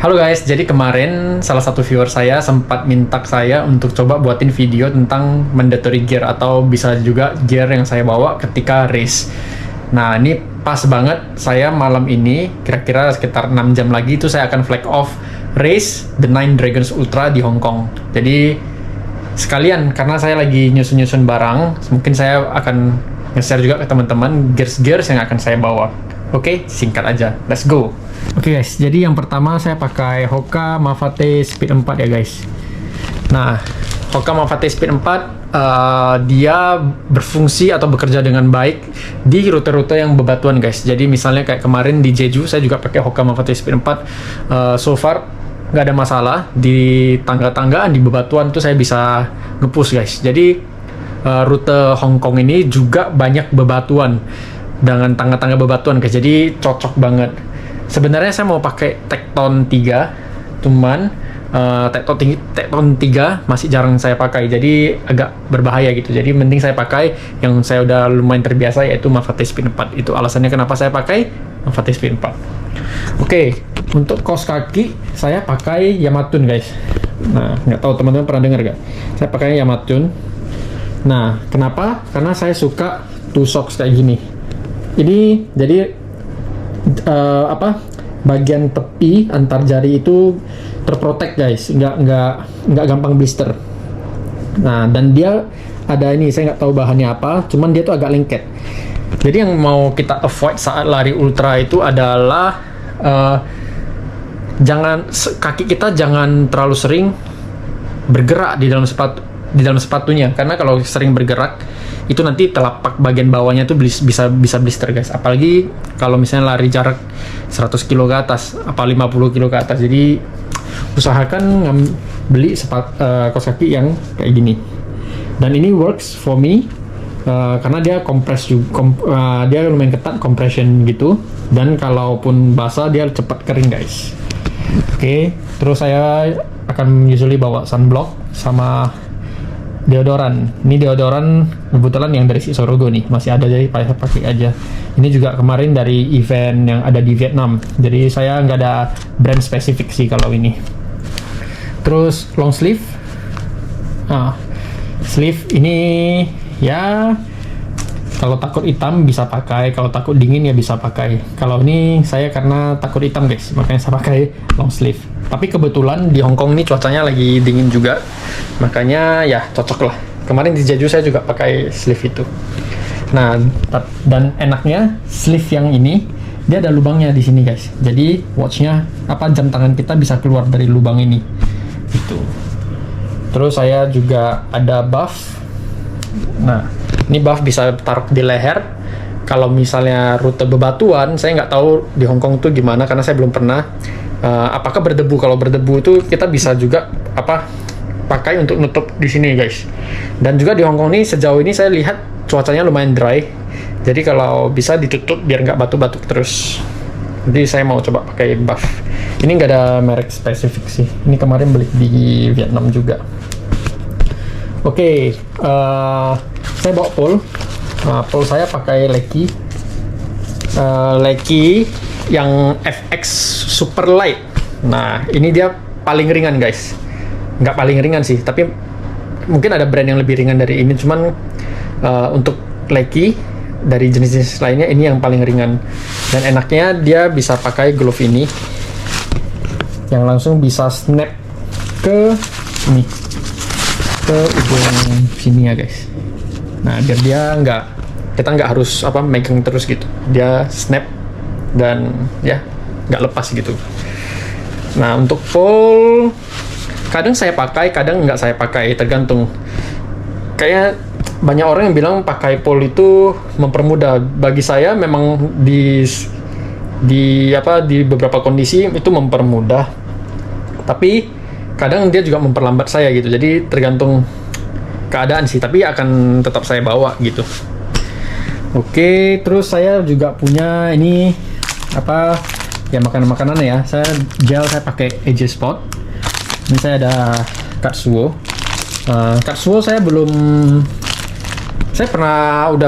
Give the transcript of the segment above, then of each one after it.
Halo guys, jadi kemarin salah satu viewer saya sempat minta saya untuk coba buatin video tentang mandatory gear atau bisa juga gear yang saya bawa ketika race. Nah, ini pas banget saya malam ini, kira-kira sekitar 6 jam lagi itu saya akan flag off race The Nine Dragons Ultra di Hong Kong. Jadi sekalian karena saya lagi nyusun-nyusun barang, mungkin saya akan nge-share juga ke teman-teman gears-gears yang akan saya bawa. Oke, singkat aja. Let's go. Oke guys, jadi yang pertama saya pakai Hoka Mafate Speed 4 ya guys. Nah, Hoka Mafate Speed 4 dia berfungsi atau bekerja dengan baik di rute-rute yang bebatuan guys. Jadi misalnya kayak kemarin di Jeju saya juga pakai Hoka Mafate Speed 4. So far nggak ada masalah di tangga-tanggaan di bebatuan tuh saya bisa nge-push guys. Jadi rute Hong Kong ini juga banyak bebatuan dengan tangga-tangga bebatuan guys. Jadi cocok banget. Sebenarnya saya mau pakai Tekton 3, cuman Tekton 3 masih jarang saya pakai, jadi agak berbahaya gitu. Jadi mending saya pakai yang saya udah lumayan terbiasa, yaitu Mafate Speed 4. Itu alasannya kenapa saya pakai Mafate Speed 4. Oke, untuk kaos kaki saya pakai Yamatun guys. Nah, nggak tahu teman-teman pernah dengar gak? Saya pakai Yamatun. Nah, kenapa? Karena saya suka two socks kayak gini. Ini jadi bagian tepi antar jari itu terprotek guys, nggak gampang blister. Nah, dan dia ada ini, saya nggak tahu bahannya apa, cuman dia tuh agak lengket. Jadi yang mau kita avoid saat lari ultra itu adalah kaki kita jangan terlalu sering bergerak di dalam sepatunya, karena kalau sering bergerak itu nanti telapak bagian bawahnya tuh bisa blister guys. Apalagi kalau misalnya lari jarak 100 kilo ke atas, apa 50 kilo ke atas. Jadi usahakan beli kaos kaki yang kayak gini. Dan ini works for me karena dia dia lumayan ketat, compression gitu. Dan kalaupun basah dia cepat kering guys. Oke, terus saya akan usually bawa sunblock sama deodoran. Ini deodoran kebetulan yang dari Sorogo nih, masih ada, jadi pakai aja. Ini juga kemarin dari event yang ada di Vietnam, jadi saya nggak ada brand spesifik sih kalau ini. Terus long sleeve. Sleeve ini ya kalau takut hitam bisa pakai, kalau takut dingin ya bisa pakai. Kalau ini saya karena takut hitam guys, makanya saya pakai long sleeve. Tapi kebetulan di Hong Kong ini cuacanya lagi dingin juga, makanya ya cocok lah. Kemarin di Jeju saya juga pakai sleeve itu. Nah, dan enaknya sleeve yang ini dia ada lubangnya di sini guys. Jadi watchnya jam tangan kita bisa keluar dari lubang ini. Gitu. Terus saya juga ada buff. Nah, ini buff bisa taruh di leher. Kalau misalnya rute bebatuan, saya nggak tahu di Hong Kong tuh gimana karena saya belum pernah. Apakah berdebu? Kalau berdebu itu kita bisa juga pakai untuk nutup di sini guys. Dan juga di Hong Kong ini sejauh ini saya lihat cuacanya lumayan dry. Jadi kalau bisa ditutup biar nggak batu-batu terus. Jadi saya mau coba pakai buff. Ini nggak ada merek spesifik sih. Ini kemarin beli di Vietnam juga. Oke, saya bawa pole. Pole saya pakai Leki yang FX Super Light. Nah, ini dia paling ringan guys. Nggak paling ringan sih, tapi mungkin ada brand yang lebih ringan dari ini. Cuman untuk Leki dari jenis-jenis lainnya ini yang paling ringan. Dan enaknya dia bisa pakai glove ini yang langsung bisa snap ke ini, ke ujung sini ya guys. Nah, biar dia kita nggak harus megang terus gitu. Dia snap dan ya nggak lepas gitu. Nah, untuk pole kadang saya pakai, kadang nggak saya pakai, tergantung. Kayak banyak orang yang bilang pakai pole itu mempermudah. Bagi saya memang di beberapa kondisi itu mempermudah, tapi kadang dia juga memperlambat saya gitu. Jadi tergantung keadaan sih, tapi akan tetap saya bawa gitu. Oke, terus saya juga punya ini makanan ya. Saya pakai AJ Sport. Ini saya ada Katsuo. Katsuo saya udah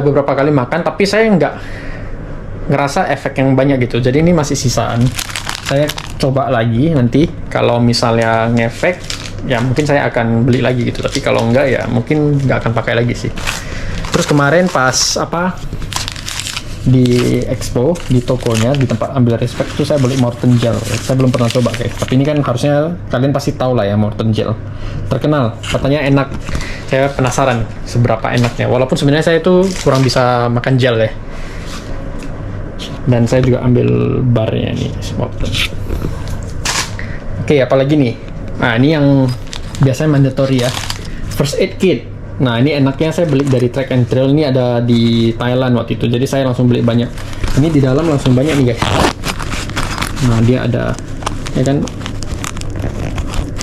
beberapa kali makan, tapi saya nggak ngerasa efek yang banyak gitu. Jadi ini masih sisaan. saya coba lagi nanti kalau misalnya ngefek ya mungkin saya akan beli lagi gitu, tapi kalau enggak ya mungkin nggak akan pakai lagi sih. Terus kemarin pas di expo, di tokonya, di tempat ambil respect itu saya beli Morton Gel. Saya belum pernah coba guys, tapi ini kan harusnya kalian pasti tahu lah ya, Morton Gel terkenal, katanya enak. Saya penasaran seberapa enaknya, walaupun sebenarnya saya itu kurang bisa makan gel ya. Dan saya juga ambil barnya nih, Morton. Oke, apalagi nih? Nah, ini yang biasanya mandatory ya, first aid kit. Nah, ini enaknya saya beli dari Track and Trail. Ini ada di Thailand waktu itu, jadi saya langsung beli banyak. Ini di dalam langsung banyak nih guys. Nah, dia ada ya kan,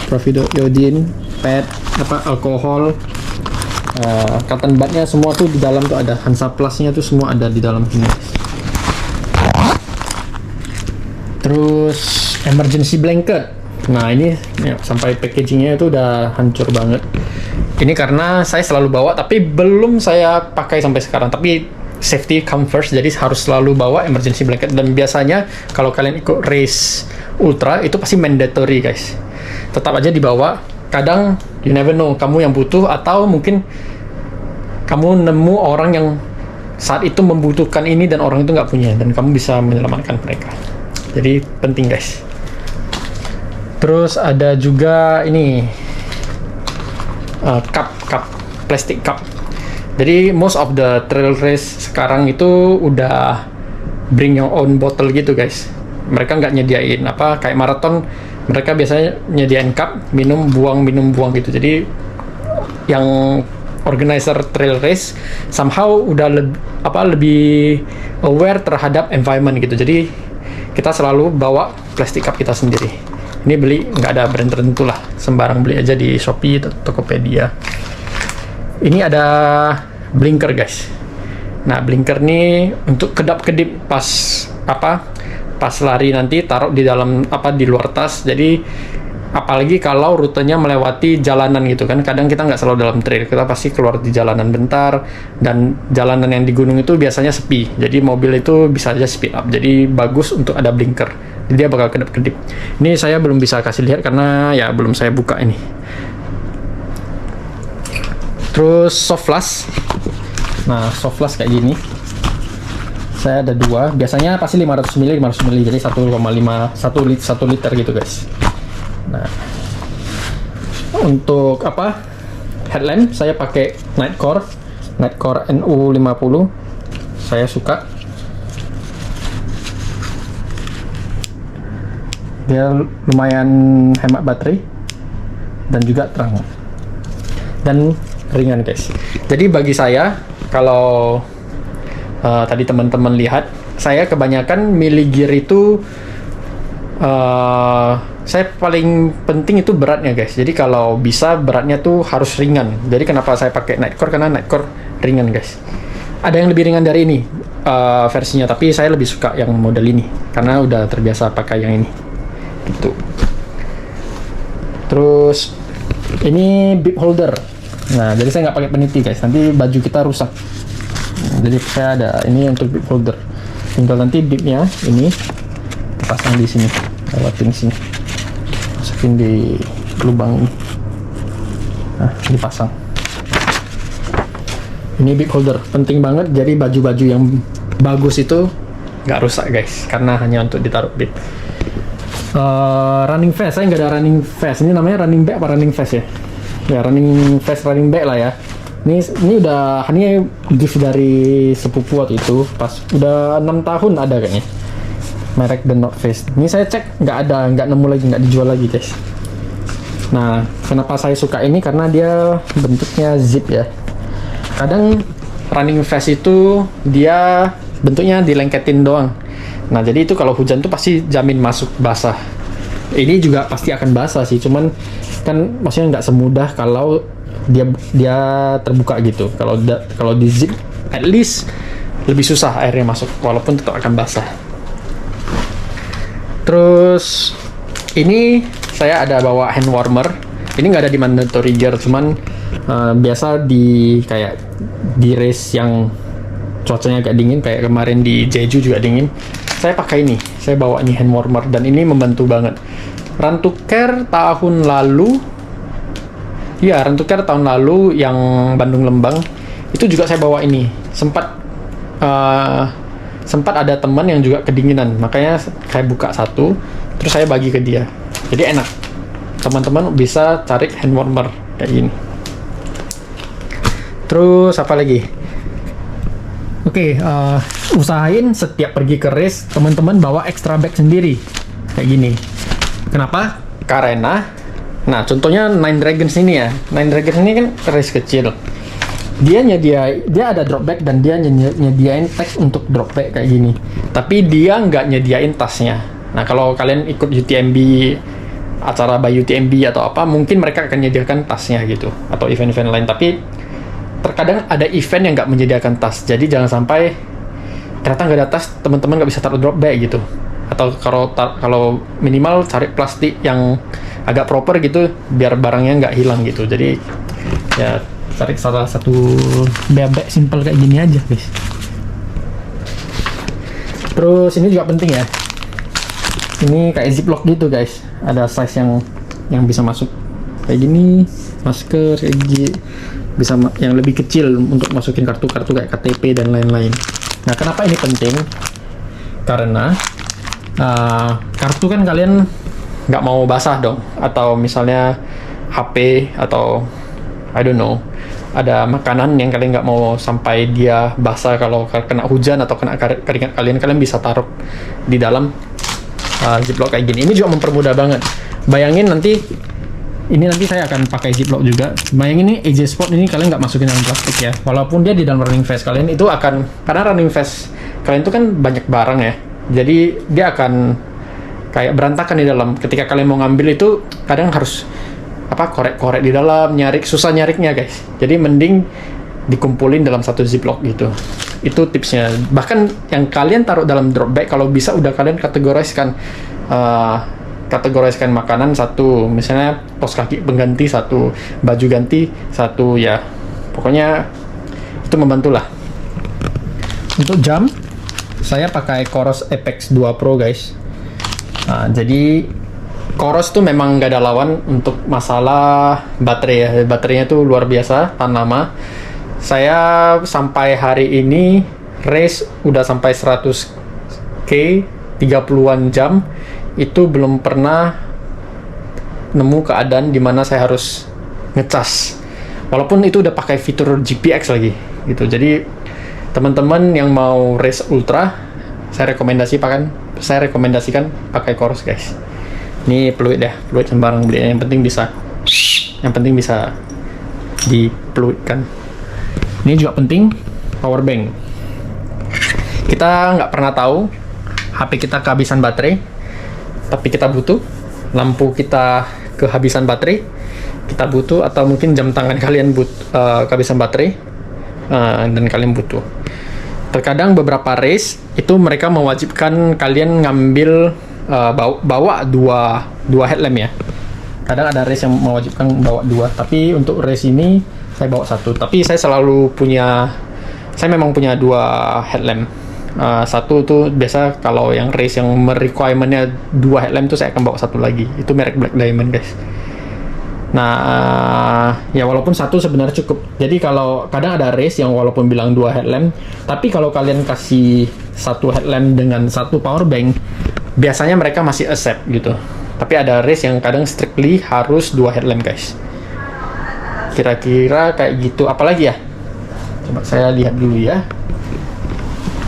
propiodin, pad, alkohol, cotton budnya, semua tuh di dalam tuh ada. Hansaplastnya tuh semua ada di dalam sini. Terus emergency blanket. Nah, ini ya, sampai packagingnya itu udah hancur banget. Ini karena saya selalu bawa, tapi belum saya pakai sampai sekarang. Tapi safety come first, jadi harus selalu bawa emergency blanket. Dan biasanya kalau kalian ikut race ultra itu pasti mandatory guys. Tetap aja dibawa. Kadang you never know, kamu yang butuh atau mungkin kamu nemu orang yang saat itu membutuhkan ini dan orang itu nggak punya, dan kamu bisa menyelamatkan mereka. Jadi penting guys. Terus ada juga ini cup plastic cup. Jadi most of the trail race sekarang itu udah bring your own bottle gitu guys. Mereka nggak nyediain kayak maraton, mereka biasanya nyediain cup, minum buang gitu. Jadi yang organizer trail race somehow udah lebih aware terhadap environment gitu. Jadi kita selalu bawa plastic cup kita sendiri. Ini beli nggak ada brand tertentu lah, sembarang beli aja di Shopee, Tokopedia. Ini ada blinker guys. Nah, blinker nih untuk kedap-kedip pas lari nanti, taruh di dalam di luar tas. Jadi apalagi kalau rutenya melewati jalanan gitu kan, kadang kita nggak selalu dalam trail, kita pasti keluar di jalanan bentar, dan jalanan yang di gunung itu biasanya sepi, jadi mobil itu bisa aja speed up. Jadi bagus untuk ada blinker, dia bakal kedap-kedip. Ini saya belum bisa kasih lihat karena ya belum saya buka ini. Terus soft flask. Nah, soft flask kayak gini saya ada dua, biasanya pasti 500 ml, jadi 1 liter gitu guys. Nah, untuk headlamp saya pakai Nightcore NU50, saya suka. Dia lumayan hemat baterai dan juga terang dan ringan guys. Jadi bagi saya, kalau tadi teman-teman lihat, saya kebanyakan milih gear itu saya paling penting itu beratnya guys. Jadi kalau bisa beratnya tuh harus ringan. Jadi kenapa saya pakai Nightcore, karena Nightcore ringan guys. Ada yang lebih ringan dari ini versinya, tapi saya lebih suka yang model ini karena udah terbiasa pakai yang ini gitu. Terus ini bib holder. Nah, jadi saya nggak pakai peniti guys, nanti baju kita rusak. Jadi saya ada ini untuk bib holder. Tinggal nanti bibnya ini dipasang di sini, lewatin sini, masukin di lubang ini. Nah, dipasang. Ini bib holder penting banget, jadi baju-baju yang bagus itu nggak rusak guys, karena hanya untuk ditaruh bib. Running vest, saya nggak ada running vest. Ini namanya running bag apa running vest ya? Ya, running vest, running bag lah ya. Ini udah gift dari sepupu waktu itu, pas udah 6 tahun ada kayaknya. Merek The North Face. Ini saya cek nggak nemu lagi, nggak dijual lagi guys. Nah, kenapa saya suka ini? Karena dia bentuknya zip ya. Kadang running vest itu dia bentuknya dilengketin doang. Nah, jadi itu kalau hujan tuh pasti jamin masuk basah. Ini juga pasti akan basah sih, cuman kan maksudnya nggak semudah kalau dia terbuka gitu. Kalau di zip, at least lebih susah airnya masuk, walaupun tetap akan basah. Terus ini saya ada bawa hand warmer. Ini nggak ada di mandatory gear, cuman biasa kayak di race yang cuacanya agak dingin, kayak kemarin di Jeju juga dingin. saya pakai ini, saya bawa ini hand warmer dan ini membantu banget. Run to Care tahun lalu, ya Run to Care tahun lalu yang Bandung Lembang itu juga saya bawa ini. Sempat ada teman yang juga kedinginan, makanya saya buka satu, terus saya bagi ke dia. Jadi enak, teman-teman bisa cari hand warmer kayak gini. Terus apa lagi? Oke, usahain setiap pergi ke race teman-teman bawa extra bag sendiri kayak gini. Kenapa? Karena, nah contohnya Nine Dragons ini ya. Nine Dragons ini kan race kecil. Dia ada drop bag dan dia nyediain tag untuk drop bag kayak gini. Tapi dia nggak nyediain tasnya. Nah kalau kalian ikut UTMB, acara by UTMB atau apa, mungkin mereka akan menyediakan tasnya gitu, atau event-event lain. Tapi terkadang ada event yang nggak menyediakan tas, jadi jangan sampai ternyata nggak ada tas, teman-teman nggak bisa taruh drop bag gitu. Atau kalau minimal cari plastik yang agak proper gitu, biar barangnya nggak hilang gitu. Jadi ya cari salah satu bag simple kayak gini aja guys. Terus ini juga penting ya, ini kayak ziplock gitu guys, ada size yang bisa masuk kayak gini, masker kayak gini, bisa yang lebih kecil untuk masukin kartu-kartu kayak KTP dan lain-lain. Nah kenapa ini penting? Karena kartu kan kalian nggak mau basah dong, atau misalnya HP atau I don't know, ada makanan yang kalian nggak mau sampai dia basah kalau kena hujan atau kena keringat kalian bisa taruh di dalam ziplock kayak gini. Ini juga mempermudah banget. Bayangin nanti saya akan pakai ziplock juga. Bayangin ini AJ Sport ini kalian nggak masukin dalam plastik ya. Walaupun dia di dalam running vest kalian itu akan, karena running vest kalian itu kan banyak barang ya. Jadi dia akan kayak berantakan di dalam. Ketika kalian mau ngambil itu kadang harus korek-korek di dalam, susah nyariknya guys. Jadi mending dikumpulin dalam satu ziplock gitu. Itu tipsnya. Bahkan yang kalian taruh dalam drop bag kalau bisa udah kalian kategoriskan makanan satu, misalnya pos kaki pengganti satu, baju ganti satu, ya pokoknya itu membantu lah. Untuk jam saya pakai Coros Apex 2 Pro guys. Jadi Coros tuh memang gak ada lawan untuk masalah baterai ya. Baterainya tuh luar biasa, tahan lama. Saya sampai hari ini race udah sampai 100k 30-an jam, itu belum pernah nemu keadaan dimana saya harus ngecas, walaupun itu udah pakai fitur GPX lagi gitu. Jadi teman-teman yang mau race ultra, saya rekomendasikan pakai Coros guys. Ini fluid sembarang beli, yang penting bisa difluidkan. Ini juga penting, power bank. Kita nggak pernah tahu HP kita kehabisan baterai, tapi kita butuh. Lampu kita kehabisan baterai, kita butuh. Atau mungkin jam tangan kalian kehabisan baterai, dan kalian butuh. Terkadang beberapa race itu mereka mewajibkan kalian ngambil bawa dua headlamp ya. Kadang ada race yang mewajibkan bawa dua, tapi untuk race ini saya bawa satu. Tapi saya memang punya dua headlamp. Satu tuh biasa kalau yang race yang requirementnya dua headlamp tuh saya akan bawa satu lagi. Itu merek Black Diamond guys. Nah, ya walaupun satu sebenarnya cukup. Jadi kalau kadang ada race yang walaupun bilang dua headlamp, tapi kalau kalian kasih satu headlamp dengan satu power bank, biasanya mereka masih accept gitu. Tapi ada race yang kadang strictly harus dua headlamp guys. Kira-kira kayak gitu. Apalagi ya? Coba saya lihat dulu ya.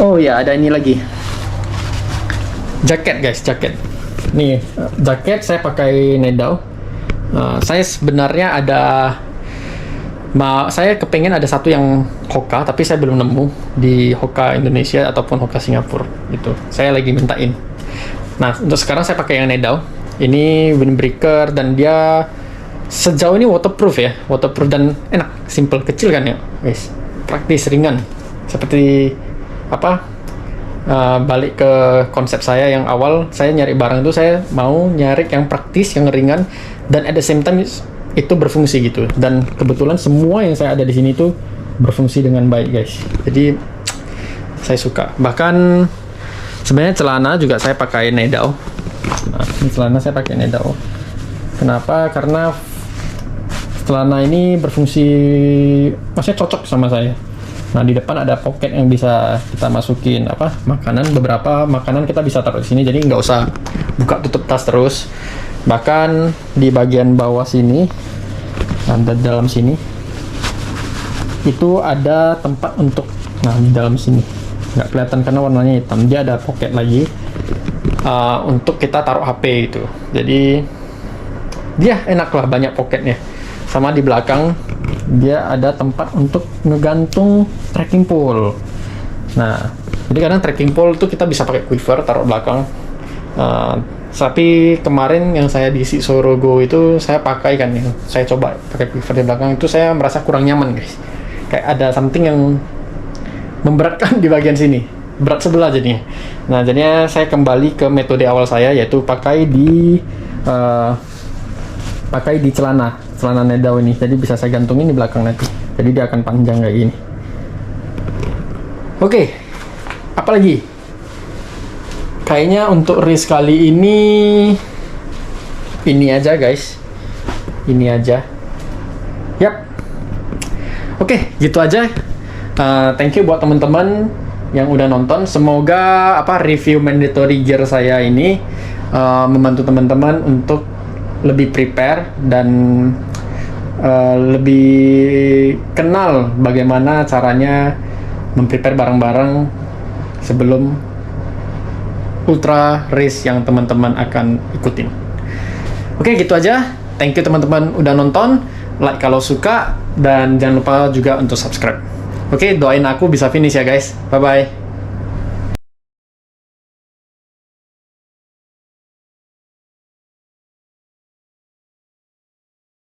Oh ya, ada ini lagi. Jaket guys, jaket. Nih, jaket saya pakai Nedal. Saya sebenarnya saya kepengen ada satu yang Hoka, tapi saya belum nemu di Hoka Indonesia ataupun Hoka Singapura gitu. Saya lagi mintain. Nah, untuk sekarang saya pakai yang Nedal. Ini windbreaker dan dia sejauh ini waterproof ya, waterproof dan enak, simple, kecil kan ya, guys, praktis, ringan. Seperti balik ke konsep saya yang awal, saya nyari barang itu saya mau nyari yang praktis, yang ringan, dan at the same time itu berfungsi gitu. Dan kebetulan semua yang saya ada di sini itu berfungsi dengan baik guys. Jadi saya suka. Bahkan Sebenarnya celana juga saya pakai Nedao. Nah, ini celana saya pakai Nedao. Kenapa? Karena celana ini berfungsi, maksudnya cocok sama saya. Nah, di depan ada pocket yang bisa kita masukin makanan. Beberapa makanan kita bisa taruh di sini, jadi nggak usah buka tutup tas terus. Bahkan di bagian bawah sini, ada dalam sini, itu ada tempat untuk, nah di dalam sini nggak kelihatan karena warnanya hitam. Dia ada pocket lagi untuk kita taruh HP itu. Jadi dia enak lah, banyak pocketnya. Sama di belakang dia ada tempat untuk ngegantung trekking pole. Nah, jadi kadang trekking pole tuh kita bisa pakai quiver taruh belakang. Tapi kemarin yang saya di Sorogo itu saya pakai kan, saya coba pakai quiver di belakang, itu saya merasa kurang nyaman guys. Kayak ada something yang memberatkan di bagian sini, berat sebelah jadinya. Nah, jadinya saya kembali ke metode awal saya, yaitu pakai di celana Nedao ini. Jadi bisa saya gantungin di belakang nanti. Jadi dia akan panjang kayak gini. Oke, apalagi? Kayaknya untuk race kali ini aja guys. Ini aja. Yap. Oke, gitu aja. Thank you buat teman-teman yang udah nonton. Semoga review mandatory gear saya ini membantu teman-teman untuk lebih prepare dan lebih kenal bagaimana caranya memprepare barang-barang sebelum ultra race yang teman-teman akan ikutin. Oke, gitu aja. Thank you teman-teman udah nonton. Like kalau suka, dan jangan lupa juga untuk subscribe. Oke, doain aku bisa finish ya guys. Bye-bye.